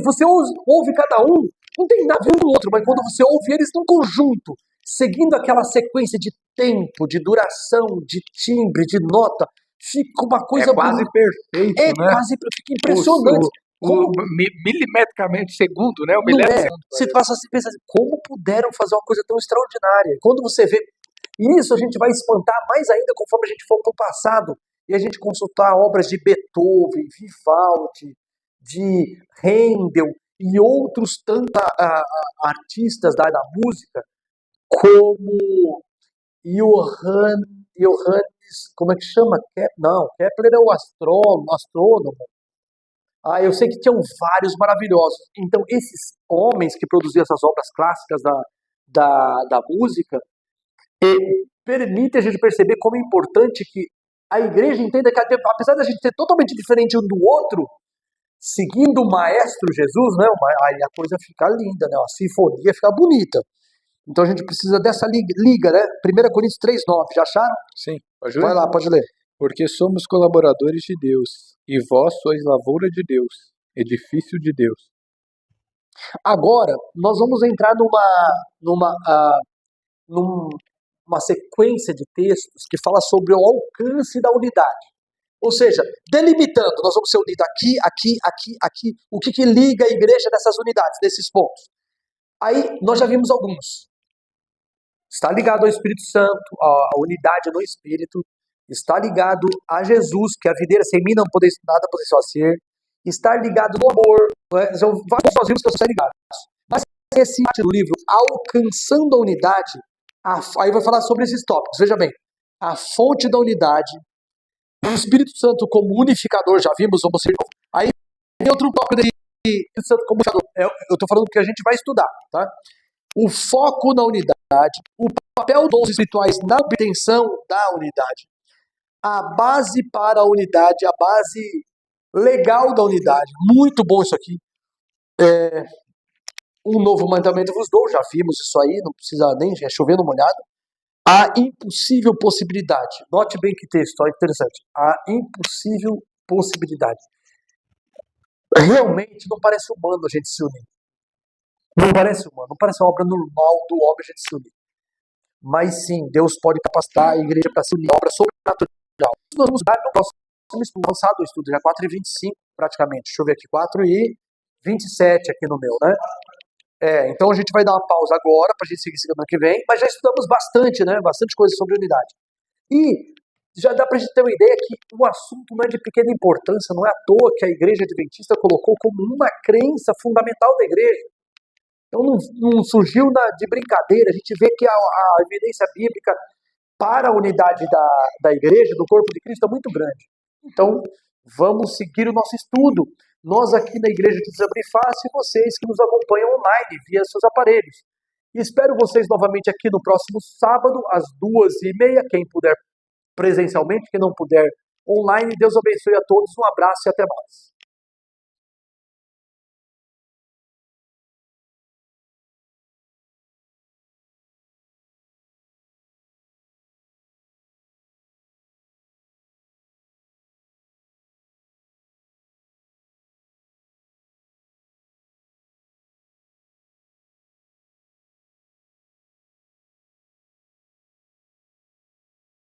S1: você ouve cada um, não tem nada a ver com o outro, mas quando você ouve eles num conjunto, seguindo aquela sequência de tempo, de duração, de timbre, de nota, fica uma coisa
S3: quase perfeito, né?
S1: Fica impressionante.
S3: Milimetricamente segundo, né? O
S1: Não
S3: milésimo
S1: é?
S3: segundo.
S1: Você passa assim, pensa assim, como puderam fazer uma coisa tão extraordinária? Quando você vê isso, a gente vai espantar mais ainda conforme a gente for para o passado e a gente consultar obras de Beethoven, Vivaldi, de Handel e outros tantos artistas da música, como Johannes, como é que chama? Kepler é o astrônomo. Eu sei que tinham vários maravilhosos. Então, esses homens que produziam essas obras clássicas da música, permite a gente perceber como é importante que a igreja entenda que, apesar da gente ser totalmente diferente um do outro, seguindo o Maestro Jesus, né, aí a coisa fica linda, né, a sinfonia fica bonita. Então a gente precisa dessa liga, né? 1 Coríntios 3,9, já acharam?
S3: Sim, pode ler?
S1: Vai lá, pode ler.
S3: Porque somos colaboradores de Deus, e vós sois lavoura de Deus, edifício de Deus.
S1: Agora, nós vamos entrar numa sequência de textos que fala sobre o alcance da unidade. Ou seja, delimitando, nós vamos ser unidos aqui, o que liga a igreja dessas unidades, desses pontos. Aí, nós já vimos alguns. Está ligado ao Espírito Santo, a unidade no Espírito, está ligado a Jesus, que a videira sem mim não pode nada poder só ser, está ligado no amor, são vários sozinhos que estão ligados. Mas esse do livro, Alcançando a Unidade, aí vai falar sobre esses tópicos, veja bem, a fonte da unidade, o Espírito Santo como unificador, já vimos, vamos ser. Aí tem outro tópico de Espírito Santo como unificador, eu estou falando que a gente vai estudar, tá? O foco na unidade, o papel dos dons espirituais na obtenção da unidade, a base para a unidade, a base legal da unidade, muito bom isso aqui. Um novo mandamento vos dou, já vimos isso aí, não precisa nem chover no molhado. A impossível possibilidade, note bem que texto, olha que interessante, a impossível possibilidade. Realmente não parece humano a gente se unir. Não parece humano, não parece uma obra normal do homem a gente se unir. Mas sim, Deus pode capacitar a igreja para se unir, obra sobrenatural. Nós vamos dar no próximo estudo, lançado o estudo, já 4h25 praticamente. Deixa eu ver aqui, 4h27 aqui no meu, né? Então a gente vai dar uma pausa agora para a gente seguir semana que vem, mas já estudamos bastante, né? Bastante coisa sobre unidade. E já dá para a gente ter uma ideia que o assunto não é de pequena importância, não é à toa que a igreja adventista colocou como uma crença fundamental da igreja. Então não surgiu de brincadeira, a gente vê que a evidência bíblica para a unidade da igreja, do corpo de Cristo, é muito grande. Então, vamos seguir o nosso estudo. Nós aqui na Igreja de Desabrir Fácil e vocês que nos acompanham online, via seus aparelhos. E espero vocês novamente aqui no próximo sábado, às 2h30, quem puder presencialmente, quem não puder online. Deus abençoe a todos, um abraço e até mais.